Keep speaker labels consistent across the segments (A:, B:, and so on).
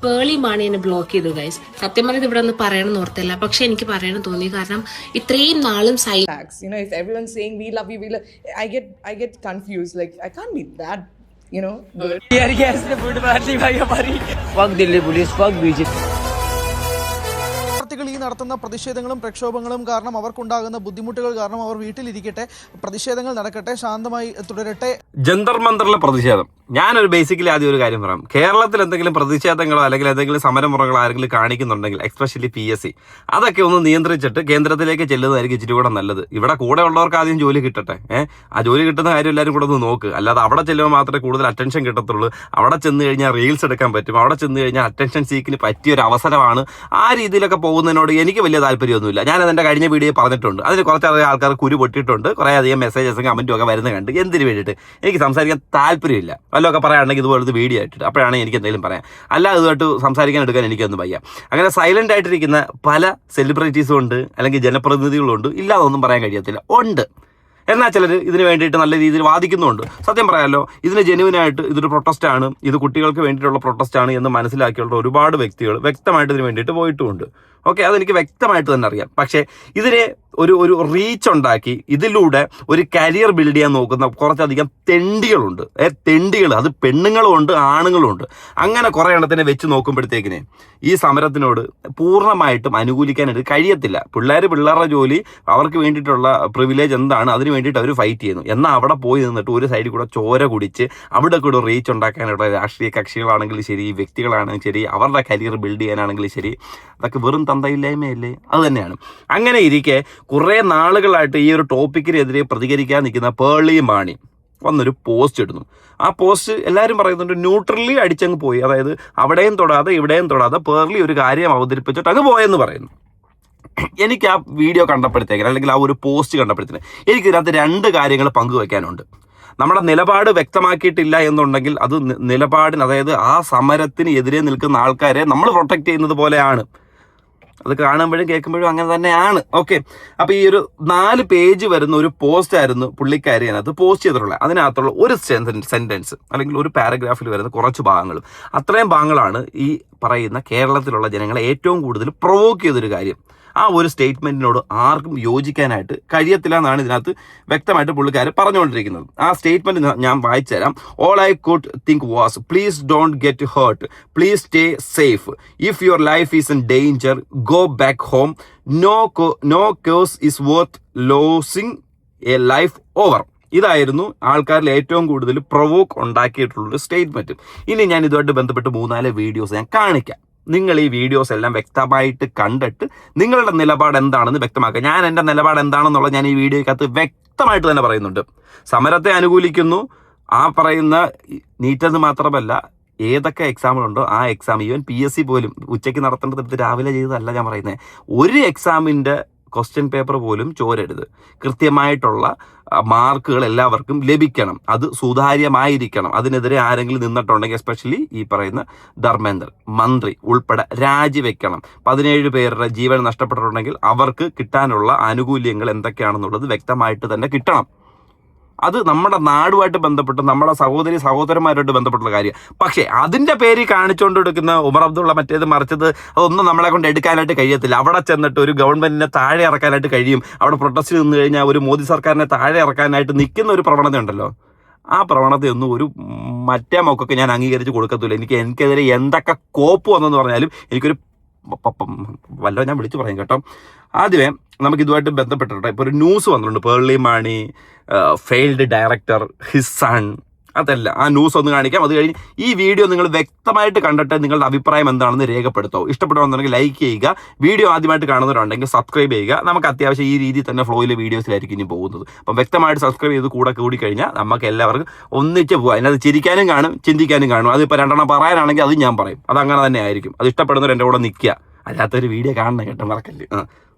A: പേളി മാണി എന്നെ ബ്ലോക്ക് ചെയ്തു ഗൈസ്. സത്യം പറഞ്ഞത് ഇവിടെ ഒന്ന് പറയണമെന്ന് ഓർത്തില്ല, പക്ഷെ എനിക്ക് പറയണം തോന്നി. കാരണം ഇത്രയും നാളും
B: you know, if everyone's saying we love you, I get confused. Like, I can't be that, you know, good.
C: Fuck Delhi police, fuck BJP.
D: ഈ നടത്തുന്ന പ്രതിഷേധങ്ങളും പ്രക്ഷോഭങ്ങളും കാരണം അവർക്കുണ്ടാകുന്ന ബുദ്ധിമുട്ടുകൾ കാരണം അവർ വീട്ടിലിരിക്കട്ടെ, പ്രതിഷേധങ്ങൾ നടക്കട്ടെ, ശാന്തമായി തുടരട്ടെ.
E: ജന്തർ മന്ദറിലെ പ്രതിഷേധം. ഞാനൊരു ബേസിക്കലി ആദ്യം ഒരു കാര്യം പറയാം. കേരളത്തിൽ എന്തെങ്കിലും പ്രതിഷേധങ്ങളോ അല്ലെങ്കിൽ എന്തെങ്കിലും സമരമുറകളോ ആരെങ്കിലും കാണിക്കുന്നുണ്ടെങ്കിൽ, എക്സ്പെഷ്യലി PSC, അതൊക്കെ ഒന്ന് നിയന്ത്രിച്ചിട്ട് കേന്ദ്രത്തിലേക്ക് ചെല്ലുന്നതായിരിക്കും ഇച്ചിരി കൂടെ നല്ലത്. ഇവിടെ കൂടെ ഉള്ളവർക്ക് ആദ്യം ജോലി കിട്ടട്ടെ. ആ ജോലി കിട്ടുന്ന കാര്യം എല്ലാവരും കൂടെ ഒന്ന് നോക്ക്. അല്ലാതെ അവിടെ ചെല്ലുമ്പോൾ മാത്രമേ കൂടുതൽ അറ്റൻഷൻ കിട്ടത്തുള്ളൂ. അവിടെ ചെന്ന് കഴിഞ്ഞാൽ റീൽസ് എടുക്കാൻ പറ്റും, അവിടെ ചെന്ന് കഴിഞ്ഞാൽ അറ്റൻഷൻ സീക്കിന് പറ്റിയൊരു അവസരമാണ്. ആ രീതിയിലൊക്കെ പോകുന്നതിനോട് എനിക്ക് വലിയ താല്പര്യമൊന്നുമില്ല. ഞാനതെൻ്റെ കഴിഞ്ഞ വീഡിയോ പറഞ്ഞിട്ടുണ്ട്. അതിന് കുറച്ചധികം ആൾക്കാർ കുരു പൊട്ടിയിട്ടുണ്ട്, കുറേ അധികം മെസ്സേജസും കമൻറ്റും ഒക്കെ വരുന്നത് കണ്ട് എന്തിനു വേണ്ടിയിട്ട് എനിക്ക് സംസാരിക്കാൻ താല്പര്യമില്ല. വല്ലതൊക്കെ പറയുകയാണെങ്കിൽ ഇതുപോലത്തെ വീഡിയോ ആയിട്ടിട്ട് അപ്പോഴാണ് എനിക്ക് എന്തെങ്കിലും പറയാം. അല്ലാതെ ഇതുമായിട്ട് സംസാരിക്കാൻ എടുക്കാൻ എനിക്കൊന്നും വയ്യ. അങ്ങനെ സൈലൻ്റ് ആയിട്ടിരിക്കുന്ന പല സെലിബ്രിറ്റീസും ഉണ്ട്, അല്ലെങ്കിൽ ജനപ്രതിനിധികളുണ്ട്. ഇല്ലാതൊന്നും പറയാൻ കഴിയത്തില്ല, ഉണ്ട്. എന്നാൽ ചിലർ ഇതിന് വേണ്ടിയിട്ട് നല്ല രീതിയിൽ വാദിക്കുന്നുണ്ട്. സത്യം പറയാമല്ലോ, ഇതിന് ജെന്യുവിനായിട്ട് ഇതൊരു പ്രൊട്ടസ്റ്റാണ്, ഇത് കുട്ടികൾക്ക് വേണ്ടിയിട്ടുള്ള പ്രൊട്ടസ്റ്റാണ് എന്ന് മനസ്സിലാക്കിയുള്ള ഒരുപാട് വ്യക്തികൾ വ്യക്തമായിട്ട് ഇതിന് വേണ്ടിയിട്ട് പോയിട്ടുമുണ്ട്. ഓക്കെ, അതെനിക്ക് വ്യക്തമായിട്ട് തന്നെ അറിയാം. പക്ഷേ ഇതിനെ ഒരു റീച്ച് ഉണ്ടാക്കി ഇതിലൂടെ ഒരു കരിയർ ബിൽഡ് ചെയ്യാൻ നോക്കുന്ന കുറച്ചധികം തെണ്ടികളുണ്ട്. തെണ്ടികൾ, അത് പെണ്ണുങ്ങളും ഉണ്ട് ആണുങ്ങളും ഉണ്ട്. അങ്ങനെ കുറേ എണ്ണത്തിനെ വെച്ച് നോക്കുമ്പോഴത്തേക്കിനെ ഈ സമരത്തിനോട് പൂർണ്ണമായിട്ടും അനുകൂലിക്കാനായിട്ട് കഴിയത്തില്ല. പിള്ളേരുടെ ജോലി, അവർക്ക് വേണ്ടിയിട്ടുള്ള പ്രിവിലേജ് എന്താണ്, അതിന് വേണ്ടിയിട്ട് അവർ ഫൈറ്റ് ചെയ്യുന്നു. എന്നാൽ അവിടെ പോയി നിന്നിട്ട് ഒരു സൈഡിൽ കൂടെ ചോര കുടിച്ച് അവിടെ കൂടെ റീച്ച് ഉണ്ടാക്കാനുള്ള രാഷ്ട്രീയ കക്ഷികളാണെങ്കിലും ശരി, വ്യക്തികളാണെങ്കിലും ശരി, അവരുടെ കരിയർ ബിൽഡ് ചെയ്യാനാണെങ്കിലും ശരി, അതൊക്കെ വെറും തന്തയില്ലായ്മയല്ലേ? അത് തന്നെയാണ്. അങ്ങനെ ഇരിക്കെ കുറേ നാളുകളായിട്ട് ഈ ഒരു ടോപ്പിക്കിനെതിരെ പ്രതികരിക്കാൻ നിൽക്കുന്ന പേളി മാണി വന്നൊരു പോസ്റ്റ് ഇടുന്നു. ആ പോസ്റ്റ് എല്ലാവരും പറയുന്നുണ്ട് ന്യൂട്രലി അടിച്ചങ്ങ് പോയി. അതായത് അവിടെയും തൊടാതെ ഇവിടെയും തൊടാതെ പേർലി ഒരു കാര്യം അവതരിപ്പിച്ചിട്ട് അങ്ങ് പോയെന്ന് പറയുന്നു. എനിക്ക് ആ വീഡിയോ കണ്ടപ്പോഴത്തേക്കിന്, അല്ലെങ്കിൽ ആ ഒരു പോസ്റ്റ് കണ്ടപ്പോഴത്തേന് എനിക്കിതിനകത്ത് രണ്ട് കാര്യങ്ങൾ പങ്കുവയ്ക്കാനുണ്ട്. നമ്മുടെ നിലപാട് വ്യക്തമാക്കിയിട്ടില്ല എന്നുണ്ടെങ്കിൽ അത് നിലപാടിന്, അതായത് ആ സമരത്തിന് എതിരെ നിൽക്കുന്ന ആൾക്കാരെ നമ്മൾ പ്രൊട്ടക്റ്റ് ചെയ്യുന്നത് പോലെയാണ്. അത് കാണുമ്പോഴും കേൾക്കുമ്പോഴും അങ്ങനെ തന്നെയാണ്. ഓക്കെ, അപ്പോൾ ഈ ഒരു 4 പേജ് വരുന്ന ഒരു പോസ്റ്റ് ആയിരുന്നു പുള്ളിക്കാരി അതിനകത്ത് പോസ്റ്റ് ചെയ്തിട്ടുള്ളത്. അതിനകത്തുള്ള ഒരു സെൻറ്റൻസ് അല്ലെങ്കിൽ ഒരു പാരഗ്രാഫിൽ വരുന്ന കുറച്ച് ഭാഗങ്ങളും, അത്രയും ഭാഗങ്ങളാണ് ഈ പറയുന്ന കേരളത്തിലുള്ള ജനങ്ങളെ ഏറ്റവും കൂടുതൽ പ്രൊവോക്ക് ചെയ്തൊരു കാര്യം. ആ ഒരു സ്റ്റേറ്റ്മെൻറ്റിനോട് ആർക്കും യോജിക്കാനായിട്ട് കഴിയത്തില്ല എന്നാണ് ഇതിനകത്ത് വ്യക്തമായിട്ട് പുള്ളിക്കാർ പറഞ്ഞുകൊണ്ടിരിക്കുന്നത്. ആ സ്റ്റേറ്റ്മെൻറ്റ് ഞാൻ വായിച്ചു തരാം. All I could think was please don't get hurt, please stay safe, if your life is in danger go back home, no cause is worth losing a life over. ഇതായിരുന്നു ആൾക്കാരിൽ ഏറ്റവും കൂടുതൽ പ്രൊവോക്ക് ഉണ്ടാക്കിയിട്ടുള്ളൊരു സ്റ്റേറ്റ്മെൻറ്റ്. ഇനി ഞാൻ ഇതുമായിട്ട് ബന്ധപ്പെട്ട് 3-4 videos ഞാൻ കാണിക്കാം. നിങ്ങൾ ഈ വീഡിയോസ് എല്ലാം വ്യക്തമായിട്ട് കണ്ടിട്ട് നിങ്ങളുടെ നിലപാട് എന്താണെന്ന് വ്യക്തമാക്കുക. ഞാൻ എൻ്റെ നിലപാട് എന്താണെന്നുള്ളത് ഞാൻ ഈ വീഡിയോയ്ക്കകത്ത് വ്യക്തമായിട്ട് തന്നെ പറയുന്നുണ്ട്. സമരത്തെ അനുകൂലിക്കുന്നു. ആ പറയുന്ന നീറ്റെന്ന് മാത്രമല്ല, ഏതൊക്കെ എക്സാമുകളുണ്ടോ ആ എക്സാം, ഈവൻ PSC പോലും ഉച്ചയ്ക്ക് നടത്തേണ്ടത് രാവിലെ ചെയ്തതല്ല ഞാൻ പറയുന്നത്. ഒരു എക്സാമിൻ്റെ ക്വസ്റ്റ്യൻ പേപ്പർ പോലും ചോരരുത്. കൃത്യമായിട്ടുള്ള മാർക്കുകൾ എല്ലാവർക്കും ലഭിക്കണം. അത് സുതാര്യമായിരിക്കണം. അതിനെതിരെ ആരെങ്കിലും നിന്നിട്ടുണ്ടെങ്കിൽ, എസ്പെഷ്യലി ഈ പറയുന്ന ധർമ്മേന്ദ്ര മന്ത്രി ഉൾപ്പെടെ രാജിവെക്കണം. 17 പേരുടെ ജീവൻ നഷ്ടപ്പെട്ടിട്ടുണ്ടെങ്കിൽ അവർക്ക് കിട്ടാനുള്ള ആനുകൂല്യങ്ങൾ എന്തൊക്കെയാണെന്നുള്ളത് വ്യക്തമായിട്ട് തന്നെ കിട്ടണം. അത് നമ്മുടെ നാടുമായിട്ട് ബന്ധപ്പെട്ട്, നമ്മുടെ സഹോദരന്മാരുമായിട്ട് ബന്ധപ്പെട്ടുള്ള കാര്യം. പക്ഷേ അതിൻ്റെ പേര് കാണിച്ചുകൊണ്ട് എടുക്കുന്ന ഉമർ അബ്ദുള്ള മറ്റേത് മറിച്ചത്, അതൊന്നും നമ്മളെ കൊണ്ട് എടുക്കാനായിട്ട് കഴിയത്തില്ല. അവിടെ ചെന്നിട്ട് ഒരു ഗവൺമെൻറ്റിനെ താഴെ ഇറക്കാനായിട്ട് കഴിയും. അവിടെ പ്രൊട്ടസ്റ്റ് നിന്ന് കഴിഞ്ഞാൽ ഒരു മോദി സർക്കാരിനെ താഴെ ഇറക്കാനായിട്ട് നിൽക്കുന്ന ഒരു പ്രവണത ഉണ്ടല്ലോ, ആ പ്രവണതയൊന്നും ഒരു മറ്റേ മൊക്കൊക്കെ ഞാൻ അംഗീകരിച്ച് കൊടുക്കത്തില്ല. എനിക്കെതിരെ എന്തൊക്കെ കോപ്പ് വന്നെന്ന് പറഞ്ഞാലും എനിക്കൊരു വല്ല ഞാൻ വിളിച്ചു പറയും കേട്ടോ. ആദ്യമേ നമുക്ക് ഇതുമായിട്ട് ബന്ധപ്പെട്ടിട്ട് ഇപ്പോൾ ഒരു ന്യൂസ് വന്നിട്ടുണ്ട്, Pearle Mani failed director his son. അതല്ല, ആ ന്യൂസ് ഒന്ന് കാണിക്കാം. അത് കഴിഞ്ഞ് ഈ വീഡിയോ നിങ്ങൾ വ്യക്തമായിട്ട് കണ്ടിട്ട് നിങ്ങളുടെ അഭിപ്രായം എന്താണെന്ന് രേഖപ്പെടുത്തോ. ഇഷ്ടപ്പെടുമെന്നുണ്ടെങ്കിൽ ലൈക്ക് ചെയ്യുക. വീഡിയോ ആദ്യമായിട്ട് കാണുന്നവരുണ്ടെങ്കിൽ സബ്സ്ക്രൈബ് ചെയ്യുക. നമുക്ക് അത്യാവശ്യം ഈ രീതിയിൽ തന്നെ ഫ്ലോയിലെ വീഡിയോസിലായിരിക്കും ഇനി പോകുന്നത്. അപ്പം വ്യക്തമായിട്ട് സബ്സ്ക്രൈബ് ചെയ്ത് കൂടി കഴിഞ്ഞാൽ നമുക്ക് എല്ലാവർക്കും ഒന്നിച്ച് പോകാം. അതിനകത്ത് ചിരിക്കാനും കാണും, ചിന്തിക്കാനും കാണും. അതിപ്പോൾ 2 എണ്ണം പറയാനാണെങ്കിൽ അത് ഞാൻ പറയും. അതങ്ങനെ തന്നെ ആയിരിക്കും. അത് ഇഷ്ടപ്പെടുന്നവർ എൻ്റെ കൂടെ നിൽക്കുക. അല്ലാത്തൊരു വീഡിയോ കാണണം കേട്ടോ, മറക്കല്ലേ.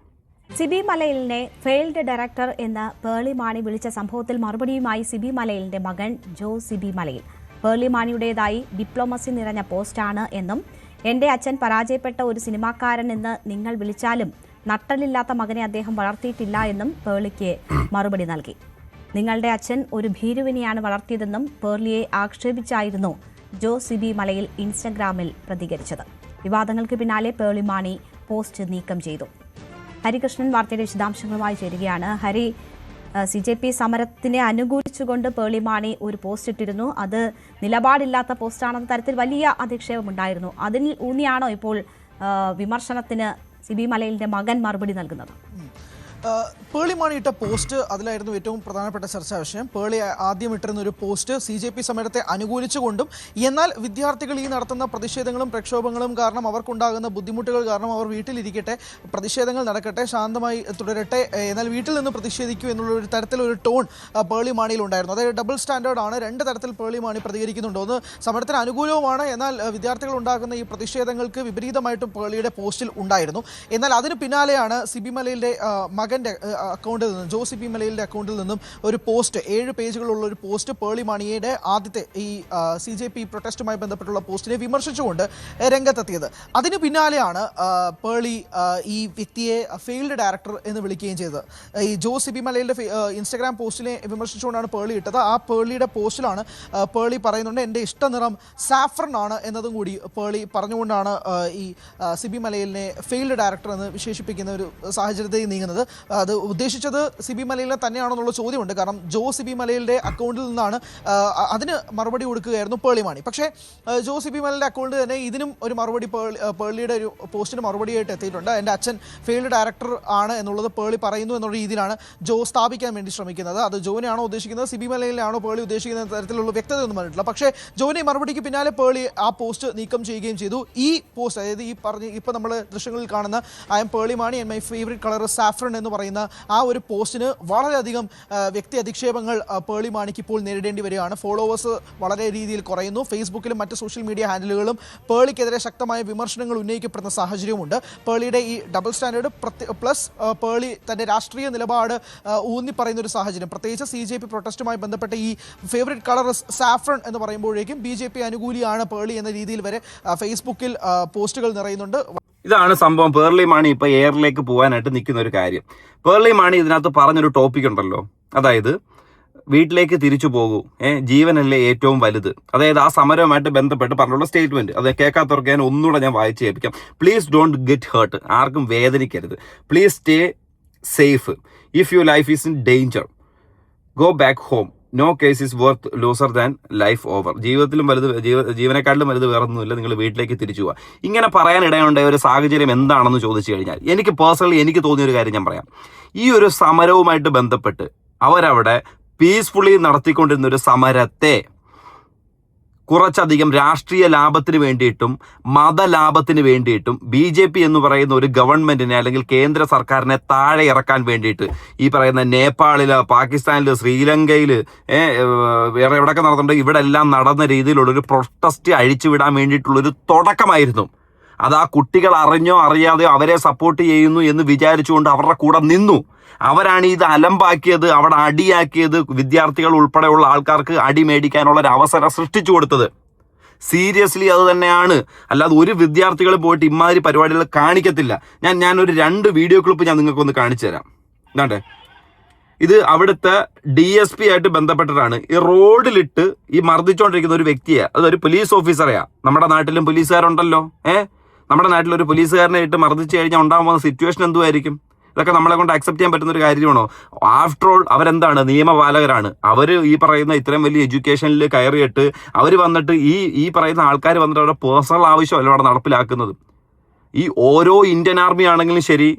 F: സിബി മലയിലിനെ ഫെയിൽഡ് ഡയറക്ടർ എന്ന് പേളി മാണി വിളിച്ച സംഭവത്തിൽ മറുപടിയുമായി സിബി മലയിലിന്റെ മകൻ ജോ സിബി മലയിൽ. പേളി മാണിയുടേതായി ഡിപ്ലോമസി നിറഞ്ഞ പോസ്റ്റാണ് എന്നും എന്റെ അച്ഛൻ പരാജയപ്പെട്ട ഒരു സിനിമാക്കാരൻ എന്ന് നിങ്ങൾ വിളിച്ചാലും നട്ടലില്ലാത്ത മകനെ അദ്ദേഹം വളർത്തിയിട്ടില്ല എന്നും പേളിക്ക് മറുപടി നൽകി. നിങ്ങളുടെ അച്ഛൻ ഒരു ഭീരുവിനെയാണ് വളർത്തിയതെന്നും പേർലിയെ ആക്ഷേപിച്ചായിരുന്നു ജോ സിബി മലയിൽ ഇൻസ്റ്റഗ്രാമിൽ പ്രതികരിച്ചത്. വിവാദങ്ങൾക്ക് പിന്നാലെ പേളി മാണി പോസ്റ്റ് നീക്കം ചെയ്തു. ഹരികൃഷ്ണൻ വാർത്തയുടെ വിശദാംശങ്ങളുമായി ചേരുകയാണ്. ഹരി, CJP സമരത്തിനെ അനുകൂലിച്ചുകൊണ്ട് പേളി മാണി ഒരു പോസ്റ്റ് ഇട്ടിരുന്നു. അത് നിലപാടില്ലാത്ത പോസ്റ്റാണെന്ന തരത്തിൽ വലിയ അധിക്ഷേപമുണ്ടായിരുന്നു. അതിൽ ഊന്നിയാണോ ഇപ്പോൾ വിമർശനത്തിന് സിബി മലയിലിന്റെ മകൻ മറുപടി നൽകുന്നത്?
D: പേളി മാണി ഇട്ട പോസ്റ്റ് അതിലായിരുന്നു ഏറ്റവും പ്രധാനപ്പെട്ട ചർച്ചാ വിഷയം. പേളി ആദ്യം ഇട്ടിരുന്ന ഒരു പോസ്റ്റ് CJP സമരത്തെ അനുകൂലിച്ചുകൊണ്ടും എന്നാൽ വിദ്യാർത്ഥികൾ ഈ നടത്തുന്ന പ്രതിഷേധങ്ങളും പ്രക്ഷോഭങ്ങളും കാരണം അവർക്കുണ്ടാകുന്ന ബുദ്ധിമുട്ടുകൾ കാരണം അവർ വീട്ടിലിരിക്കട്ടെ, പ്രതിഷേധങ്ങൾ നടക്കട്ടെ, ശാന്തമായി തുടരട്ടെ, എന്നാൽ വീട്ടിൽ നിന്ന് പ്രതിഷേധിക്കൂ എന്നുള്ള ഒരു തരത്തിലൊരു ടോൺ പേളി മാണിയിൽ ഉണ്ടായിരുന്നു. അതായത് ഡബിൾ സ്റ്റാൻഡേർഡാണ്. രണ്ട് തരത്തിൽ പേളി മാണി പ്രതികരിക്കുന്നുണ്ട്. ഒന്ന് സമരത്തിന് അനുകൂലവുമാണ്, എന്നാൽ വിദ്യാർത്ഥികൾ ഉണ്ടാക്കുന്ന ഈ പ്രതിഷേധങ്ങൾക്ക് വിപരീതമായിട്ടും പേളിയുടെ പോസ്റ്റിൽ ഉണ്ടായിരുന്നു. എന്നാൽ അതിന് പിന്നാലെയാണ് സിബി മലയിലെ മകൻ്റെ അക്കൗണ്ടിൽ നിന്നും, ജോ സിബി മലയിലിൻ്റെ അക്കൗണ്ടിൽ നിന്നും ഒരു പോസ്റ്റ്, 7 പേജുകളുള്ള ഒരു പോസ്റ്റ് പേളി മാണിയുടെ ആദ്യത്തെ ഈ CJP പ്രൊട്ടസ്റ്റുമായി ബന്ധപ്പെട്ടുള്ള പോസ്റ്റിനെ വിമർശിച്ചുകൊണ്ട് രംഗത്തെത്തിയത്. അതിന് പിന്നാലെയാണ് പേളി ഈ വ്യക്തിയെ ഫെയിൽഡ് ഡയറക്ടർ എന്ന് വിളിക്കുകയും ചെയ്തത്. ഈ ജോ സിബി മലയിലിൻ്റെ ഇൻസ്റ്റഗ്രാം പോസ്റ്റിനെ വിമർശിച്ചുകൊണ്ടാണ് പേളി ഇട്ടത്. ആ പേളിയുടെ പോസ്റ്റിലാണ് പേളി പറയുന്നുണ്ട് എൻ്റെ ഇഷ്ടനിറം സാഫ്രൺ ആണ് എന്നതും കൂടി പേളി പറഞ്ഞുകൊണ്ടാണ് ഈ സിബി മലയിലിനെ ഫെയിൽഡ് ഡയറക്ടർ എന്ന് വിശേഷിപ്പിക്കുന്ന ഒരു സാഹചര്യത്തിൽ നീങ്ങുന്നത്. അത് ഉദ്ദേശിച്ചത് സിബി മലയിലിനെ തന്നെയാണെന്നുള്ള ചോദ്യമുണ്ട്. കാരണം ജോ സിബി മലയിലിൻ്റെ അക്കൗണ്ടിൽ നിന്നാണ് അതിന് മറുപടി കൊടുക്കുകയായിരുന്നു പേളി മാണി. പക്ഷേ ജോ സിബി മലയിലിൻ്റെ അക്കൗണ്ട് തന്നെ ഇതിനും ഒരു മറുപടി പേളിയുടെ ഒരു പോസ്റ്റിന് മറുപടിയായിട്ട് എത്തിയിട്ടുണ്ട്. എൻ്റെ അച്ഛൻ ഫെയിൽഡ് ഡയറക്ടർ ആണ് എന്നുള്ളത് പേളി പറയുന്നു എന്നുള്ള രീതിയിലാണ് ജോ സ്ഥാപിക്കാൻ വേണ്ടി ശ്രമിക്കുന്നത്. അത് ജോനെയാണോ ഉദ്ദേശിക്കുന്നത്, സിബി മലയിലാണോ പേളി ഉദ്ദേശിക്കുന്ന തരത്തിലുള്ള വ്യക്തതയൊന്നും പറഞ്ഞിട്ടില്ല. പക്ഷേ ജോനെ മറുപടിക്ക് പിന്നാലെ പേളി ആ പോസ്റ്റ് നീക്കം ചെയ്യുകയും ചെയ്തു. ഈ പോസ്റ്റ്, അതായത് ഈ ഇപ്പോൾ നമ്മൾ ദൃശ്യങ്ങളിൽ കാണുന്ന I M Pearle Mani and my favourite colour saffron എന്ന് പറയുന്ന ആ ഒരു പോസ്റ്റിന് വളരെയധികം വ്യക്തി അധിക്ഷേപങ്ങൾ പേളി മാണിക്ക് ഇപ്പോൾ നേരിടേണ്ടി വരികയാണ്. ഫോളോവേഴ്സ് വളരെ രീതിയിൽ കുറയുന്നു. ഫേസ്ബുക്കിലും മറ്റ് സോഷ്യൽ മീഡിയ ഹാൻഡിലുകളും പേളിക്കെതിരെ ശക്തമായ വിമർശനങ്ങൾ ഉന്നയിക്കപ്പെടുന്ന സാഹചര്യമുണ്ട്. പേളിയുടെ ഈ ഡബിൾ സ്റ്റാൻഡേർഡ് പ്ലസ് പേളി തൻ്റെ രാഷ്ട്രീയ നിലപാട് ഊന്നി പറയുന്ന ഒരു സാഹചര്യം, പ്രത്യേകിച്ച് CJP പ്രൊട്ടസ്റ്റുമായി ബന്ധപ്പെട്ട ഈ ഫേവറേറ്റ് കളർ സാഫ്രൺ എന്ന് പറയുമ്പോഴേക്കും BJP അനുകൂലിയാണ് പേളി എന്ന രീതിയിൽ വരെ ഫേസ്ബുക്കിൽ പോസ്റ്റുകൾ നിറയുന്നുണ്ട്.
E: ഇതാണ് സംഭവം. പേർലി മാണി ഇപ്പൊ എയറിലേക്ക് പോകാനായിട്ട് നിൽക്കുന്ന ഒരു കാര്യം. പേർലി മാണി ഇതിനകത്ത് പറഞ്ഞൊരു ടോപ്പിക് ഉണ്ടല്ലോ, അതായത് വീട്ടിലേക്ക് തിരിച്ചു പോകൂ, ജീവനല്ലേ ഏറ്റവും വലുത്. അതായത് ആ സമരവുമായിട്ട് ബന്ധപ്പെട്ട് പറഞ്ഞുള്ള സ്റ്റേറ്റ്മെന്റ്, അത് കേൾക്കാത്തവർക്ക് ഞാൻ ഒന്നുകൂടെ ഞാൻ വായിച്ചു കേൾപ്പിക്കാം. പ്ലീസ് ഡോണ്ട് ഗെറ്റ് ഹേർട്ട്, ആർക്കും വേദനിക്കരുത്. Please stay safe. If your life is in danger, go back home. No case is worth loser than life over. ജീവിതത്തിലും വലുത്, ജീവനെക്കാട്ടിലും വലുത് വേറൊന്നുമില്ല, നിങ്ങൾ വീട്ടിലേക്ക് തിരിച്ചു പോവുക. ഇങ്ങനെ പറയാനിടയുണ്ടായ ഒരു സാഹചര്യം എന്താണെന്ന് ചോദിച്ചു കഴിഞ്ഞാൽ എനിക്ക് പേഴ്സണലി എനിക്ക് തോന്നിയൊരു കാര്യം ഞാൻ പറയാം. ഈ ഒരു സമരവുമായിട്ട് ബന്ധപ്പെട്ട് അവരവിടെ പീസ്ഫുള്ളി നടത്തിക്കൊണ്ടിരുന്ന ഒരു സമരത്തെ കുറച്ചധികം രാഷ്ട്രീയ ലാഭത്തിന് വേണ്ടിയിട്ടും മതലാഭത്തിന് വേണ്ടിയിട്ടും BJP എന്ന് പറയുന്ന ഒരു ഗവൺമെന്റിനെ അല്ലെങ്കിൽ കേന്ദ്ര സർക്കാരിനെ താഴെ ഇറക്കാൻ വേണ്ടിയിട്ട് ഈ പറയുന്ന നേപ്പാളില്, പാകിസ്ഥാനില്, ശ്രീലങ്കയിൽ, വേറെ എവിടെയൊക്കെ നടന്നിട്ടുണ്ട്, ഇവിടെ എല്ലാം നടന്ന രീതിയിലുള്ളൊരു പ്രൊട്ടസ്റ്റ് അഴിച്ചുവിടാൻ വേണ്ടിയിട്ടുള്ളൊരു തുടക്കമായിരുന്നു. അത് ആ കുട്ടികൾ അറിഞ്ഞോ അറിയാതെയോ അവരെ സപ്പോർട്ട് ചെയ്യുന്നു എന്ന് വിചാരിച്ചുകൊണ്ട് അവരുടെ കൂടെ നിന്നു. അവരാണ് ഇത് അലമ്പാക്കിയത്, അവിടെ അടിയാക്കിയത്, വിദ്യാർത്ഥികൾ ഉൾപ്പെടെയുള്ള ആൾക്കാർക്ക് അടി മേടിക്കാനുള്ള ഒരു അവസരം സൃഷ്ടിച്ചു കൊടുത്തത്. സീരിയസ്ലി അത് തന്നെയാണ്. അല്ലാതെ ഒരു വിദ്യാർത്ഥികൾ പോയിട്ട് ഇമാതിരി പരിപാടികൾ കാണിക്കത്തില്ല. ഞാനൊരു 2 വീഡിയോ ക്ലിപ്പ് ഞാൻ നിങ്ങൾക്കൊന്ന് കാണിച്ചു തരാം. എന്താണ്ടേ, ഇത് അവിടുത്തെ DSP ആയിട്ട് ബന്ധപ്പെട്ടിട്ടാണ്. ഈ റോഡിലിട്ട് ഈ മർദ്ദിച്ചുകൊണ്ടിരിക്കുന്ന ഒരു വ്യക്തിയെ, അതൊരു പോലീസ് ഓഫീസറെയാ. നമ്മുടെ നാട്ടിലും പോലീസുകാരുണ്ടല്ലോ. നമ്മുടെ നാട്ടിലൊരു പോലീസുകാരനെ ഇട്ട് മർദ്ദിച്ചു കഴിഞ്ഞാൽ ഉണ്ടാകാൻ പോകുന്ന സിറ്റുവേഷൻ എന്തുമായിരിക്കും? ഇതൊക്കെ നമ്മളെ കൊണ്ട് അക്സെപ്റ്റ് ചെയ്യാൻ പറ്റുന്ന ഒരു കാര്യമാണോ? ആഫ്റ്റർ ഓൾ അവരെന്താണ്, നിയമപാലകരാണ്. അവർ ഈ പറയുന്ന ഇത്രയും വലിയ എഡ്യൂക്കേഷനിൽ കയറിയിട്ട് അവർ വന്നിട്ട് ഈ പറയുന്ന ആൾക്കാർ വന്നിട്ട് അവരുടെ പേഴ്സണൽ ആവശ്യമല്ല അവിടെ നടപ്പിലാക്കുന്നത്. ഈ ഓരോ ഇന്ത്യൻ ആർമി ആണെങ്കിലും ശരി,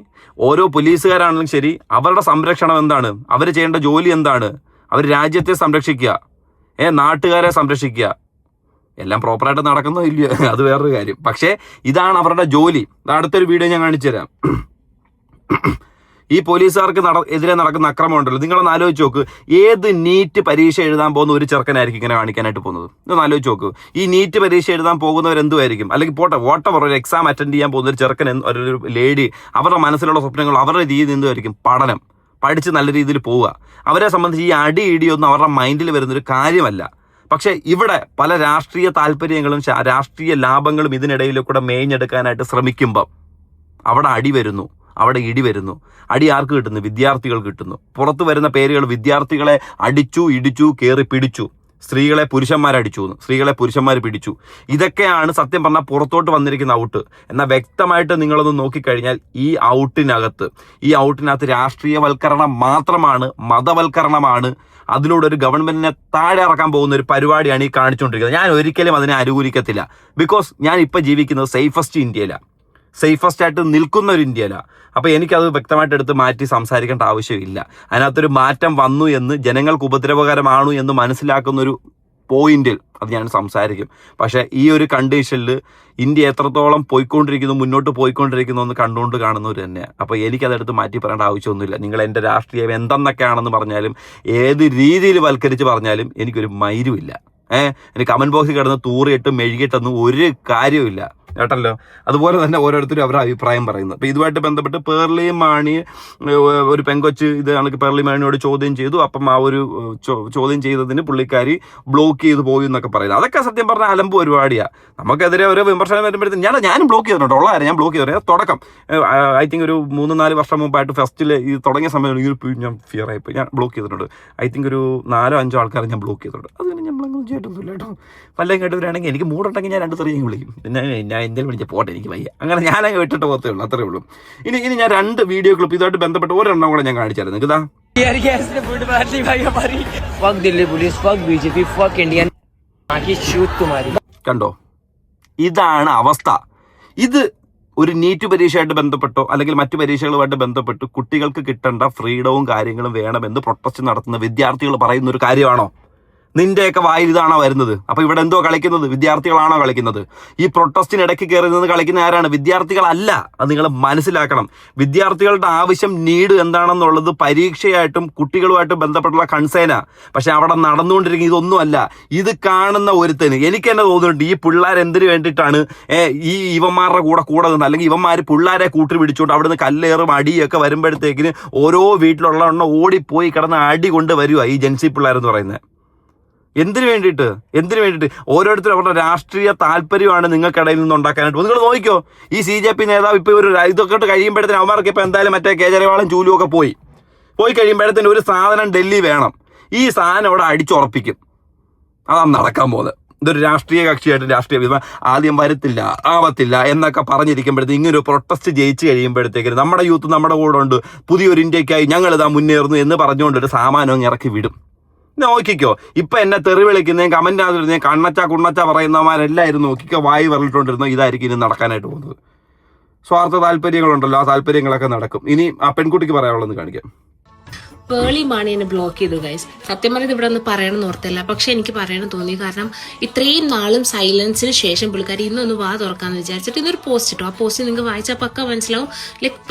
E: ഓരോ പോലീസുകാരാണെങ്കിലും ശരി, അവരുടെ സംരക്ഷണം എന്താണ്? അവർ ചെയ്യേണ്ട ജോലി എന്താണ്? അവർ രാജ്യത്തെ സംരക്ഷിക്കുക, നാട്ടുകാരെ സംരക്ഷിക്കുക. എല്ലാം പ്രോപ്പറായിട്ട് നടക്കുന്നോ ഇല്ലയോ അത് വേറൊരു കാര്യം. പക്ഷേ ഇതാണ് അവരുടെ ജോലി. അടുത്തൊരു വീഡിയോ ഞാൻ കാണിച്ചു തരാം. ഈ പോലീസുകാർക്ക് എതിരെ നടക്കുന്ന അക്രമം ഉണ്ടല്ലോ, നിങ്ങളൊന്ന് ആലോചിച്ച് നോക്ക്. ഏത് നീറ്റ് പരീക്ഷ എഴുതാൻ പോകുന്ന ഒരു ചെറുക്കനായിരിക്കും ഇങ്ങനെ കാണിക്കാനായിട്ട് പോകുന്നത്? ഇതൊന്ന് ആലോചിച്ച് നോക്ക്. ഈ നീറ്റ് പരീക്ഷ എഴുതാൻ പോകുന്നവരെന്തുമായിരിക്കും? അല്ലെങ്കിൽ പോട്ടെ, വോട്ടവർ ഒരു എക്സാം അറ്റൻഡ് ചെയ്യാൻ പോകുന്ന ഒരു ചെറുക്കൻ, ഒരു ലേഡി, അവരുടെ മനസ്സിലുള്ള സ്വപ്നങ്ങൾ, അവരുടെ രീതി എന്തുമായിരിക്കും? പഠനം, പഠിച്ച് നല്ല രീതിയിൽ പോവുക. അവരെ സംബന്ധിച്ച് ഈ അടി ഇടിയൊന്നും അവരുടെ മൈൻഡിൽ വരുന്നൊരു കാര്യമല്ല. പക്ഷേ ഇവിടെ പല രാഷ്ട്രീയ താല്പര്യങ്ങളും രാഷ്ട്രീയ ലാഭങ്ങളും ഇതിനിടയിലൂടെ മേഞ്ഞെടുക്കാനായിട്ട് ശ്രമിക്കുമ്പം അവിടെ അടി വരുന്നു, അവിടെ ഇടി വരുന്നു. അടി ആർക്ക് കിട്ടുന്നു? വിദ്യാർത്ഥികൾ കിട്ടുന്നു. പുറത്തു വരുന്ന പേരുകൾ വിദ്യാർത്ഥികളെ അടിച്ചു, ഇടിച്ചു, കയറി പിടിച്ചു. സ്ത്രീകളെ പുരുഷന്മാരടിച്ചു എന്ന്, സ്ത്രീകളെ പുരുഷന്മാർ പിടിച്ചു. ഇതൊക്കെയാണ് സത്യം പറഞ്ഞാൽ പുറത്തോട്ട് വന്നിരിക്കുന്ന ഔട്ട്. എന്നാൽ വ്യക്തമായിട്ട് നിങ്ങളൊന്ന് നോക്കിക്കഴിഞ്ഞാൽ ഈ ഔട്ടിനകത്ത് രാഷ്ട്രീയവൽക്കരണം മാത്രമാണ്, മതവൽക്കരണമാണ്. അതിലൂടെ ഒരു ഗവൺമെന്റിനെ താഴെ ഇറക്കാൻ പോകുന്ന ഒരു പരിപാടിയാണ് ഈ കാണിച്ചുകൊണ്ടിരിക്കുന്നത്. ഞാൻ ഒരിക്കലും അതിനെ അനുകൂലിക്കത്തില്ല. ബിക്കോസ് ഞാൻ ഇപ്പം ജീവിക്കുന്നത് സേഫസ്റ്റ് ആയിട്ട് നിൽക്കുന്ന ഒരു ഇന്ത്യയിലാണ്. അപ്പോൾ എനിക്കത് വ്യക്തമായിട്ട് എടുത്ത് മാറ്റി സംസാരിക്കേണ്ട ആവശ്യമില്ല. അതിനകത്തൊരു മാറ്റം വന്നു എന്ന്, ജനങ്ങൾക്ക് ഉപദ്രവകരമാണു എന്ന് മനസ്സിലാക്കുന്ന ഒരു പോയിന്റിൽ അത് ഞാൻ സംസാരിക്കും. പക്ഷേ ഈ ഒരു കണ്ടീഷനിൽ ഇന്ത്യ എത്രത്തോളം മുന്നോട്ട് പോയിക്കൊണ്ടിരിക്കുന്നു എന്ന് കണ്ടുകൊണ്ട് കാണുന്നവർ തന്നെയാണ്. അപ്പോൾ എനിക്കതെടുത്ത് മാറ്റി പറയേണ്ട ആവശ്യമൊന്നുമില്ല. നിങ്ങൾ എൻ്റെ രാഷ്ട്രീയം എന്തെന്നൊക്കെയാണെന്ന് പറഞ്ഞാലും ഏത് രീതിയിൽ വൽക്കരിച്ച് പറഞ്ഞാലും എനിക്കൊരു മൈരുമില്ല. എനിക്ക് കമൻറ്റ് ബോക്സിൽ കിടന്ന് തൂറിയിട്ടും മെഴുകിയിട്ടൊന്നും ഒരു കാര്യമില്ല കേട്ടല്ലോ. അതുപോലെ തന്നെ ഓരോരുത്തരും അവരുടെ അഭിപ്രായം പറയുന്നത്. അപ്പോൾ ഇതുമായിട്ട് ബന്ധപ്പെട്ട് പേർലി മാണി ഒരു പെങ്കൊച്ച് ഇത് കണക്ക് പേർലി മാണിയോട് ചോദ്യം ചെയ്തു. അപ്പം ആ ഒരു ചോദ്യം ചെയ്തതിന് പുള്ളിക്കാരി ബ്ലോക്ക് ചെയ്ത് പോയി എന്നൊക്കെ പറയുന്നത്, അതൊക്കെ സത്യം പറഞ്ഞാൽ അലമ്പ് പരിപാടിയാണ്. നമുക്കെതിരെ ഓരോ വിമർശനം വരുമ്പോഴത്തേക്കും ഞാനും ബ്ലോക്ക് ചെയ്തിട്ടുണ്ട്. ഉള്ള കാര്യം ഞാൻ ബ്ലോക്ക് ചെയ്തിട്ടുണ്ട്. തുടക്കം ഐ തിങ്ക് ഒരു 3-4 വർഷം മുമ്പായിട്ട് ഫസ്റ്റിൽ ഇത് തുടങ്ങിയ സമയം ഞാൻ ഫിയർ ആയിപ്പോയി. ഞാൻ ബ്ലോക്ക് ചെയ്തിട്ടുണ്ട്. ഐ തിങ്ക് ഒരു 4-5 ആൾക്കാരെ ഞാൻ ബ്ലോക്ക് ചെയ്തിട്ടുണ്ട്. അതിന് നമ്മളൊന്നും ചെയ്തിട്ടൊന്നുമില്ല കേട്ടോ. വല്ലതും കേട്ടവരാണെങ്കിൽ എനിക്ക് മൂടുണ്ടെങ്കിൽ ഞാൻ 2 തെറിയും വിളിക്കും. പിന്നെ ഞാൻ എന്തെങ്കിലും വിളിച്ച പോട്ടെ, എനിക്ക് വയ്യ, അങ്ങനെ ഞാനങ്ങ് വിട്ടിട്ട് പോകത്തേ ഉള്ളൂ, അത്രേ ഉള്ളൂ. ഇനി ഞാൻ 2 വീഡിയോ ക്ലിപ്പ് ഇതുമായിട്ട് ബന്ധപ്പെട്ട് ഒരെണ്ണം കൂടെ ഞാൻ കാണിച്ചായിരുന്നു. നിങ്ങൾക്ക്
C: fuck Delhi police, fuck BJP, fuck Indian.
E: കണ്ടോ, ഇതാണ് അവസ്ഥ. ഇത് ഒരു നീറ്റ് പരീക്ഷയായിട്ട് ബന്ധപ്പെട്ടോ അല്ലെങ്കിൽ മറ്റു പരീക്ഷകളുമായിട്ട് ബന്ധപ്പെട്ട് കുട്ടികൾക്ക് കിട്ടേണ്ട ഫ്രീഡവും കാര്യങ്ങളും വേണമെന്ന് പ്രൊട്ടസ്റ്റ് നടത്തുന്ന വിദ്യാർത്ഥികൾ പറയുന്ന ഒരു കാര്യമാണോ? നിന്റെയൊക്കെ വായിൽ ഇതാണോ വരുന്നത്? അപ്പൊ ഇവിടെ എന്തോ കളിക്കുന്നത്? വിദ്യാർത്ഥികളാണോ കളിക്കുന്നത്? ഈ പ്രൊട്ടസ്റ്റിനിടയ്ക്ക് കയറി നിന്ന് കളിക്കുന്ന ആരാണ്? വിദ്യാർത്ഥികളല്ല. അത് നിങ്ങൾ മനസ്സിലാക്കണം. വിദ്യാർത്ഥികളുടെ ആവശ്യം, നീഡ് എന്താണെന്നുള്ളത് പരീക്ഷയായിട്ടും കുട്ടികളുമായിട്ടും ബന്ധപ്പെട്ടുള്ള കൺസേന. പക്ഷെ അവിടെ നടന്നുകൊണ്ടിരിക്കുന്ന ഇതൊന്നുമല്ല. ഇത് കാണുന്ന ഒരുത്തന് എനിക്ക് തന്നെ തോന്നുന്നുണ്ട് ഈ പിള്ളേർ എന്തിനു വേണ്ടിയിട്ടാണ് ഈ ഇവന്മാരുടെ കൂടെ നിന്ന്, അല്ലെങ്കിൽ ഇവന്മാർ പിള്ളേരെ കൂട്ടി പിടിച്ചുകൊണ്ട് അവിടെ നിന്ന് കല്ലേറും അടിയൊക്കെ വരുമ്പോഴത്തേക്കിന് ഓരോ വീട്ടിലുള്ള എണ്ണം ഓടിപ്പോയി കിടന്ന് അടി കൊണ്ട് വരുക ഈ ജെൻസി പിള്ളേരെന്ന് പറയുന്നത്. എന്തിനു വേണ്ടിയിട്ട്? ഓരോരുത്തരും അവരുടെ രാഷ്ട്രീയ താല്പര്യമാണ് നിങ്ങൾക്കിടയിൽ നിന്ന് ഉണ്ടാക്കാനായിട്ട്. നിങ്ങൾ നോക്കിക്കോ, ഈ CJP നേതാവ് ഇപ്പോൾ ഒരു ഇതൊക്കെ കഴിയുമ്പോഴത്തേന് അവന്മാർക്ക് ഇപ്പോൾ എന്തായാലും മറ്റേ കേജ്രിവാളും ചൂലും ഒക്കെ പോയി കഴിയുമ്പോഴത്തേന് ഒരു സാധനം ഡൽഹി വേണം. ഈ സാധനം അവിടെ അടിച്ചുറപ്പിക്കും. അതാണ് നടക്കാൻ പോകുന്നത്. ഇതൊരു രാഷ്ട്രീയ കക്ഷിയായിട്ട് ആദ്യം ആവത്തില്ല എന്നൊക്കെ പറഞ്ഞിരിക്കുമ്പോഴത്തേക്ക് ഇങ്ങനെ ഒരു പ്രൊട്ടസ്റ്റ് ജയിച്ച് കഴിയുമ്പോഴത്തേക്ക് നമ്മുടെ യൂത്ത് നമ്മുടെ കൂടെ ഉണ്ട്, പുതിയൊരു ഇന്ത്യക്കായി ഞങ്ങളിതാ മുന്നേറുന്നു എന്ന് പറഞ്ഞുകൊണ്ടൊരു സാമാനം ഇറക്കി വിടും. നോക്കിക്കോ, ഇപ്പൊ എന്നെ തെറി വിളിക്കുന്നതും കമന്റ് ആകുന്നതും കുണ്ണച്ച പറയുന്നവന്മാരെല്ലാവരും നോക്കിക്കോ, വായി വരളിട്ടുകൊണ്ടിരുന്നോ ഇതായിരിക്കും ഇനി നടക്കാനായിട്ട് പോകുന്നത്. സ്വാർത്ഥ താല്പര്യങ്ങളുണ്ടല്ലോ, ആ താല്പര്യങ്ങളൊക്കെ നടക്കും. ഇനി ആ പെൺകുട്ടിക്ക് പറയാനുള്ളത് കാണിക്കാം.
A: പേർലി മാണി എന്നെ ബ്ലോക്ക് ചെയ്തു ഗൈസ്. സത്യം പറഞ്ഞത് ഇവിടെ ഒന്ന് പറയണമെന്ന് ഓർത്തില്ല, പക്ഷെ എനിക്ക് പറയണം തോന്നി. കാരണം ഇത്രയും നാളും സൈലൻസിന് ശേഷം പുള്ളിക്കാരി ഇന്നൊന്ന് വാ തുറക്കാന്ന് വിചാരിച്ചിട്ട് ഇന്നൊരു പോസ്റ്റ് ഇട്ടു. ആ പോസ്റ്റ് നിങ്ങൾക്ക് വായിച്ചാൽ പക്ക മനസ്സിലാവും.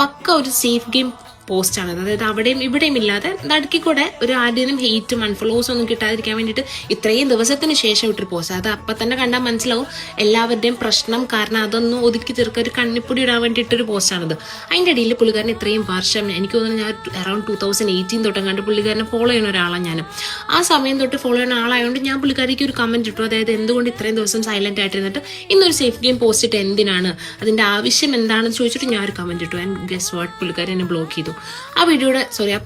A: പക്ക ഒരു സേഫ് ഗെയിം പോസ്റ്റാണ്. അതായത് അവിടെയും ഇവിടെയും ഇല്ലാതെ നടുക്കി കൂടെ ഒരു ആദ്യം ഹെയ്റ്റും അൺഫോളോവേഴ്സ് ഒന്നും കിട്ടാതിരിക്കാൻ വേണ്ടിയിട്ട് ഇത്രയും ദിവസത്തിന് ശേഷം ഇട്ടൊരു പോസ്റ്റ്. അത് അപ്പം തന്നെ കണ്ടാൽ മനസ്സിലാവും എല്ലാവരുടെയും പ്രശ്നം. കാരണം അതൊന്നും ഒതുക്കി തീർക്കാൻ ഒരു കണ്ണിപ്പൊടി ഇടാൻ വേണ്ടിയിട്ടൊരു പോസ്റ്റാണത്. അതിൻ്റെ ഇടയിൽ പുള്ളിക്കാരൻ ഇത്രയും വർഷം, എനിക്ക് തോന്നുന്നു ഞാൻ അറൌണ്ട് 2018 തൊട്ടും കണ്ട് പുള്ളിക്കാരനെ ഫോളോ ചെയ്യുന്ന ഒരാളാണ് ഞാൻ. ആ സമയം തൊട്ട് ഫോളോ ചെയ്യുന്ന ആളായതുകൊണ്ട് ഞാൻ പുള്ളിക്കാരിക്ക് ഒരു കമന്റ് ഇട്ടു. അതായത് എന്തുകൊണ്ട് ഇത്രയും ദിവസം സൈലന്റ് ആയിട്ടിരുന്നിട്ട് ഇന്നൊരു സേഫ് ഗെയിം പോസ്റ്റ് ഇട്ട് എന്തിനാണ്, അതിൻ്റെ ആവശ്യം എന്താണെന്ന് ചോദിച്ചിട്ട് ഞാൻ ഒരു കമന്റ് ഇട്ടു. ആൻഡ് ഗസ് വാട്ട്, പുള്ളിക്കാരി എന്നെ ബ്ലോക്ക് ചെയ്തു. ആ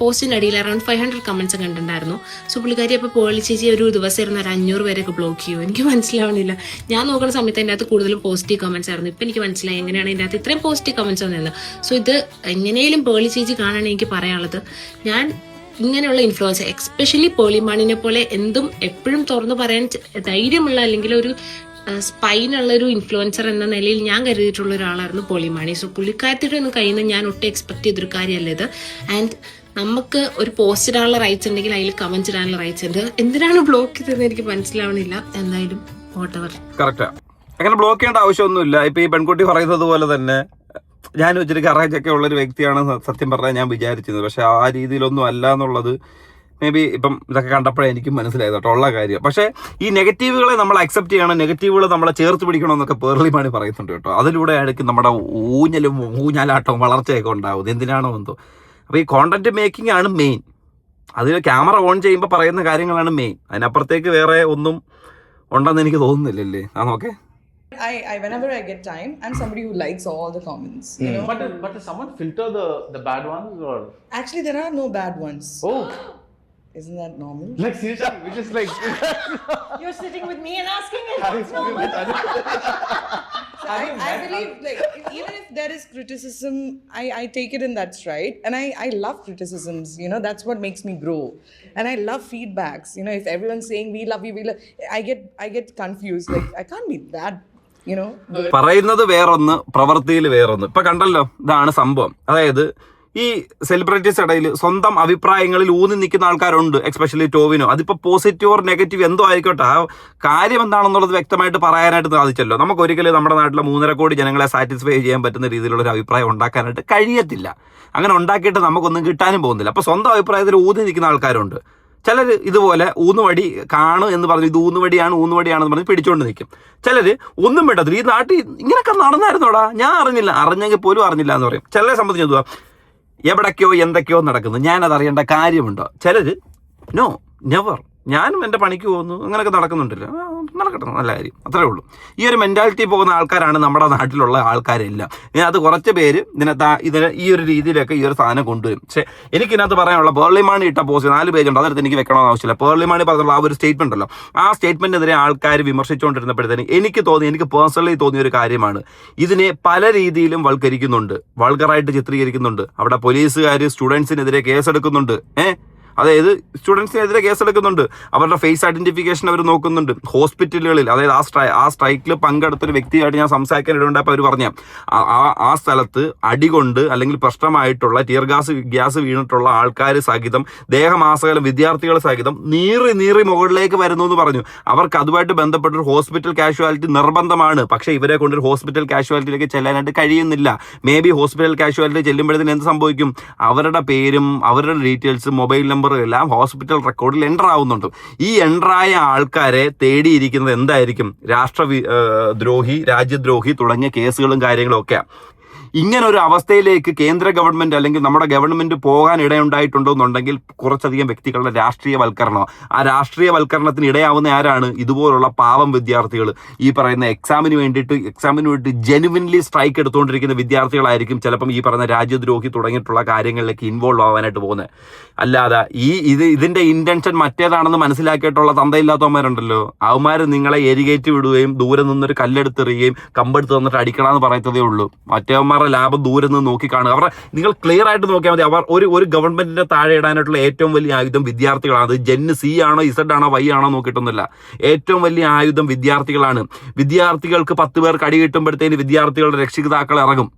A: പോസ്റ്റിന്റെ അടിയിൽ അറൌണ്ട് 500 കമന്റ്സ് കണ്ടിട്ടുണ്ടായിരുന്നു. സോ പുള്ളിക്കാരി അപ്പോൾ പേർലി ചേച്ചി ഒരു ദിവസം ഇരുന്ന് ഒരു 500 പേരൊക്കെ ബ്ലോക്ക് ചെയ്യും. എനിക്ക് മനസ്സിലാവണില്ല. ഞാൻ നോക്കുന്ന സമയത്ത് അതിൻ്റെ അകത്ത് കൂടുതലും പോസിറ്റീവ് കമന്റ്സ് ആയിരുന്നു. ഇപ്പം എനിക്ക് മനസ്സിലായി എങ്ങനെയാണ് ഇതിൻ്റെ അകത്ത് ഇത്രയും പോസിറ്റീവ് കമന്റ്സ് വന്നത്. സോ ഇത് എങ്ങനെയും പേർലി ചേച്ചി കാണാൻ എനിക്ക് പറയാനുള്ളത്, ഞാൻ ഇങ്ങനെയുള്ള ഇൻഫ്ലുവൻസർ, എക്സ്പെഷ്യലി പേർലി മാണിനെ പോലെ എന്തും എപ്പോഴും തുറന്നു പറയാൻ ധൈര്യമുള്ള അല്ലെങ്കിൽ ഒരു സ്പൈനുള്ള ഒരു ഇൻഫ്ലുവൻസർ എന്ന നിലയിൽ ഞാൻ കരുതിയിട്ടുള്ള ഒരാളായിരുന്നു പേർലി മാണി. സോ പുള്ളിക്കാരത്തിയുടെ ഒന്നും കയ്യിൽ നിന്ന് ഞാൻ ഒട്ടും എക്സ്പെക്ട് ചെയ്തൊരു കാര്യമല്ല ഇത്. ആൻഡ് നമുക്ക് ഒരു പോസ്റ്റ് ഇടാനുള്ള റൈറ്റ്സ് ഉണ്ടെങ്കിൽ അതിൽ കമന്റ് ഇടാനുള്ള റൈറ്റ്സ് ഉണ്ട്. എന്തിനാണ് ബ്ലോക്ക് ചെയ്തതെന്ന് എനിക്ക് മനസ്സിലാവണില്ല. എന്തായാലും വോട്ടെവർ
E: കറക്റ്റാ, അങ്ങനെ ബ്ലോക്ക് ചെയ്യേണ്ട ആവശ്യമൊന്നുമില്ല. ഇപ്പൊ ഈ പെൺകുട്ടി പറയുന്നത് പോലെ തന്നെ ഞാൻ ഇച്ചിരി കറേജൊക്കെ ഉള്ളൊരു വ്യക്തിയാണ് സത്യം പറഞ്ഞാൽ ഞാൻ വിചാരിച്ചത്. പക്ഷെ ആ രീതിയിലൊന്നും അല്ല എന്നുള്ളത് മേ ബി ഇപ്പം ഇതൊക്കെ കണ്ടപ്പോഴേ എനിക്കും മനസ്സിലായത് കേട്ടോ ഉള്ള കാര്യം. പക്ഷേ ഈ നെഗറ്റീവുകളെ നമ്മൾ അക്സെപ്റ്റ് ചെയ്യണം, നെഗറ്റീവുകൾ നമ്മളെ ചേർത്ത് പിടിക്കണമെന്നൊക്കെ പേർലി മാണി പറയുന്നുണ്ട് കേട്ടോ. അതിലൂടെ ആയിരിക്കും നമ്മുടെ ഊഞ്ഞാലാട്ടവും വളർച്ചയൊക്കെ ഉണ്ടാവും. എന്തിനാണോ എന്തോ. അപ്പോൾ ഈ കോണ്ടന്റ് മേക്കിംഗ് ആണ് മെയിൻ. അതിൽ ക്യാമറ ഓൺ ചെയ്യുമ്പോൾ പറയുന്ന കാര്യങ്ങളാണ് മെയിൻ. അതിനപ്പുറത്തേക്ക് വേറെ ഒന്നും ഉണ്ടെന്ന് എനിക്ക് തോന്നുന്നില്ലല്ലേ. ആ നോക്കേ,
B: whenever I get time, I'm somebody who likes all the comments. You know?
G: But does someone filter the bad ones or?
B: Actually, there are no bad ones.
G: Oh.
B: Isn't that normal?
G: Like seriously, which is like.
B: You're sitting with me and asking it. I believe, like, even if there is criticism, I take it in that stride. And I love criticisms, you know, that's what makes me grow. And I love feedbacks. You know, if everyone's saying we love you, I get confused. Like, I can't be that, you know.
E: പറയുന്നത് വേറൊന്ന്, പ്രവൃത്തിയിൽ വേറൊന്ന്. ഇപ്പൊ കണ്ടല്ലോ, ഇതാണ് സംഭവം. അതായത് ഈ സെലിബ്രിറ്റീസ് ഇടയിൽ സ്വന്തം അഭിപ്രായങ്ങളിൽ ഊന്നി നിൽക്കുന്ന ആൾക്കാരുണ്ട്, എക്സ്പെഷ്യലി ടോവിനോ. അതിപ്പോ പോസിറ്റീവ് ഓർ നെഗറ്റീവ് എന്തോ ആയിക്കോട്ടെ, ആ കാര്യം എന്താണെന്നുള്ളത് വ്യക്തമായിട്ട് പറയാനായിട്ട് സാധിച്ചല്ലോ. നമുക്ക് ഒരിക്കലും നമ്മുടെ നാട്ടിലെ 3.5 കോടി ജനങ്ങളെ സാറ്റിസ്ഫൈ ചെയ്യാൻ പറ്റുന്ന രീതിയിലുള്ള ഒരു അഭിപ്രായം ഉണ്ടാക്കാനായിട്ട് കഴിയത്തില്ല. അങ്ങനെ ഉണ്ടാക്കിയിട്ട് നമുക്കൊന്നും കിട്ടാനും പോകുന്നില്ല. അപ്പൊ സ്വന്തം അഭിപ്രായത്തിൽ ഊന്നി നിൽക്കുന്ന ആൾക്കാരുണ്ട്. ചിലർ ഇതുപോലെ ഊന്നുവടി കാണും എന്ന് പറഞ്ഞു, ഇത് ഊന്നുവടിയാണെന്ന് പറഞ്ഞ് പിടിച്ചുകൊണ്ട് നിൽക്കും. ചിലർ ഒന്നും വേണ്ടതില്ല, ഈ നാട്ടിൽ ഇങ്ങനെയൊക്കെ നടന്നായിരുന്നോടാ, ഞാൻ അറിഞ്ഞെങ്കിൽ പോലും അറിഞ്ഞില്ല എന്ന് പറയും. ചിലരെ സംബന്ധിച്ച് എന്തുവാ, എവിടേക്കോ എന്തൊക്കെയോ നടക്കുന്നു, ഞാനത് അറിയേണ്ട കാര്യമുണ്ടോ? ചിലർ നോ നെവർ, ഞാനും എൻ്റെ പണിക്ക് പോകുന്നു, അങ്ങനെയൊക്കെ നടക്കുന്നുണ്ടല്ലോ, നടക്കട്ടെ, നല്ല കാര്യം, അത്രേ ഉള്ളൂ. ഈ ഒരു മെൻറ്റാലിറ്റി പോകുന്ന ആൾക്കാരാണ് നമ്മുടെ നാട്ടിലുള്ള ആൾക്കാരെല്ലാം. അത് കുറച്ച് പേര് ഇതിന് ഈ ഒരു രീതിയിലൊക്കെ ഈ ഒരു സാധനം കൊണ്ടുവരും. പക്ഷേ എനിക്കിതിനകത്ത് പറയാനുള്ള പേർളി മാണി ഇട്ട പോസ്റ്റ് 4 പേജുണ്ട്, അതെടുത്ത് എനിക്ക് വെക്കണമെന്ന് ആവശ്യമില്ല. പേർളി മാണി പറഞ്ഞുള്ള ആ ഒരു സ്റ്റേറ്റ്മെന്റ് ഉണ്ടല്ലോ, ആ സ്റ്റേറ്റ്മെന്റിനെതിരെ ആൾക്കാർ വിമർശിച്ചുകൊണ്ടിരുന്നപ്പോഴത്തേന് എനിക്ക് പേഴ്സണലി തോന്നിയ ഒരു കാര്യമാണ്, ഇതിനെ പല രീതിയിലും വൾക്കരിക്കുന്നുണ്ട്, വൾഗറായിട്ട് ചിത്രീകരിക്കുന്നുണ്ട്. അവിടെ പോലീസുകാർ സ്റ്റുഡൻസിനെതിരെ കേസെടുക്കുന്നുണ്ട്. അതായത് സ്റ്റുഡൻസിനെതിരെ കേസെടുക്കുന്നുണ്ട്, അവരുടെ ഫേസ് ഐഡന്റിഫിക്കേഷൻ അവർ നോക്കുന്നുണ്ട്. ഹോസ്പിറ്റലുകളിൽ, അതായത് ആ സ്ട്രൈക്കിൽ പങ്കെടുത്തൊരു വ്യക്തിയായിട്ട് ഞാൻ സംസാരിക്കാൻ ഇടയുണ്ടായപ്പോൾ അവർ പറഞ്ഞ ആ സ്ഥലത്ത് അടികൊണ്ട് അല്ലെങ്കിൽ പ്രശ്നമായിട്ടുള്ള ടിയർ ഗ്യാസ് വീണിട്ടുള്ള ആൾക്കാർ സഹിതം, ദേഹമാസകലം വിദ്യാർത്ഥികൾ സഹിതം നീറി മുകളിലേക്ക് വരുന്നു എന്ന് പറഞ്ഞു. അവർക്ക് അതുമായിട്ട് ബന്ധപ്പെട്ടൊരു ഹോസ്പിറ്റൽ കാഷ്വാലിറ്റി നിർബന്ധമാണ്. പക്ഷേ ഇവരെ കൊണ്ടൊരു ഹോസ്പിറ്റൽ കാഷ്വാലിറ്റിയിലേക്ക് ചെല്ലാനായിട്ട് കഴിയുന്നില്ല. മേ ബി ഹോസ്പിറ്റൽ കാഷ്വാലിറ്റി ചെല്ലുമ്പോഴത്തേന് എന്ത് സംഭവിക്കും, അവരുടെ പേരും അവരുടെ ഡീറ്റെയിൽസും മൊബൈൽ നമ്പർ എല്ലാം ഹോസ്പിറ്റൽ റെക്കോർഡിൽ എൻ്റർ ആവുന്നുണ്ട്. ഈ എൻ്ററായ ആൾക്കാരെ തേടിയിരിക്കുന്നത് എന്തായിരിക്കും? രാജ്യദ്രോഹി തുടങ്ങിയ കേസുകളും കാര്യങ്ങളും ഒക്കെ. ഇങ്ങനെ ഒരു അവസ്ഥയിലേക്ക് കേന്ദ്ര ഗവൺമെന്റ് അല്ലെങ്കിൽ നമ്മുടെ ഗവൺമെന്റ് പോകാൻ ഇടയുണ്ടായിട്ടുണ്ടോ എന്നുണ്ടെങ്കിൽ കുറച്ചധികം വ്യക്തികളുടെ രാഷ്ട്രീയവൽക്കരണം. ആ രാഷ്ട്രീയവൽക്കരണത്തിന് ഇടയാവുന്ന ആരാണ്? ഇതുപോലുള്ള പാവം വിദ്യാർത്ഥികൾ. ഈ പറയുന്ന എക്സാമിന് വേണ്ടി ജെനുവിൻലി സ്ട്രൈക്ക് എടുത്തുകൊണ്ടിരിക്കുന്ന വിദ്യാർത്ഥികളായിരിക്കും ചിലപ്പം ഈ പറയുന്ന രാജ്യദ്രോഹി തുടങ്ങിയിട്ടുള്ള കാര്യങ്ങളിലേക്ക് ഇൻവോൾവ് ആവാനായിട്ട് പോകുന്നത്. അല്ലാതെ ഇതിന്റെ ഇന്റൻഷൻ മറ്റേതാണെന്ന് മനസ്സിലാക്കിയിട്ടുള്ള തന്തയില്ലാത്തവന്മാരുണ്ടല്ലോ, അവന്മാർ നിങ്ങളെ എരികേറ്റ് വിടുകയും ദൂരെ നിന്നൊരു കല്ലെടുത്തെറിയുകയും കമ്പെടുത്ത് തന്നിട്ട് അടിക്കണമെന്ന് പറയത്തതേ ഉള്ളൂ. മറ്റേവന്മാരുടെ ലാഭം ദൂരെ നിന്ന് നോക്കി കാണുക. നിങ്ങൾ ക്ലിയർ ആയിട്ട് നോക്കിയാൽ മതി. ഒരു ഗവൺമെന്റിന്റെ താഴെ ഇടാനായിട്ടുള്ള ഏറ്റവും വലിയ ആയുധം വിദ്യാർത്ഥികളാണ്. അത് ജെൻ സി ആണോ ഇസഡ് ആണോ വൈ ആണോ നോക്കിയിട്ടൊന്നുമില്ല. ഏറ്റവും വലിയ ആയുധം വിദ്യാർത്ഥികളാണ്. വിദ്യാർത്ഥികൾക്ക് 10 പേർക്ക് അടി കിട്ടുമ്പോഴത്തേന് വിദ്യാർത്ഥികളുടെ രക്ഷിതാക്കൾ ഇറങ്ങും.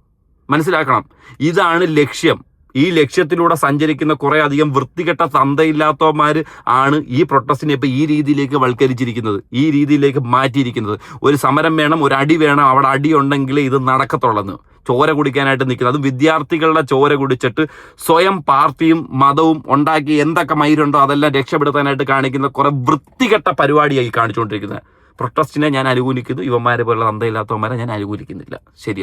E: മനസ്സിലാക്കണം, ഇതാണ് ലക്ഷ്യം. ഈ ലക്ഷ്യത്തിലൂടെ സഞ്ചരിക്കുന്ന കുറെ അധികം വൃത്തികെട്ട തന്തയില്ലാത്തവന്മാർ ആണ് ഈ പ്രൊട്ടസ്റ്റിനെ ഇപ്പൊ ഈ രീതിയിലേക്ക് വൽക്കരിച്ചിരിക്കുന്നത്, ഈ രീതിയിലേക്ക് മാറ്റിയിരിക്കുന്നത്. ഒരു സമരം വേണം, ഒരു അടി വേണം, അവിടെ അടി ഉണ്ടെങ്കിൽ ഇത് നടക്കത്തുള്ളെന്ന് ചോര കുടിക്കാനായിട്ട് നിൽക്കുന്നത്. അത് വിദ്യാർത്ഥികളുടെ ചോര കുടിച്ചിട്ട് സ്വയം പാർട്ടിയും മതവും ഉണ്ടാക്കി എന്തൊക്കെ മയിരുണ്ടോ അതെല്ലാം രക്ഷപ്പെടുത്താനായിട്ട് കാണിക്കുന്ന കുറെ വൃത്തികെട്ട പരിപാടിയായി കാണിച്ചുകൊണ്ടിരിക്കുന്നത്. പ്രൊട്ടസ്റ്റിനെ ഞാൻ അനുകൂലിക്കുന്നു, ഇവന്മാരെ പോലുള്ള തന്തയില്ലാത്തവന്മാരെ ഞാൻ അനുകൂലിക്കുന്നില്ല. ശരി.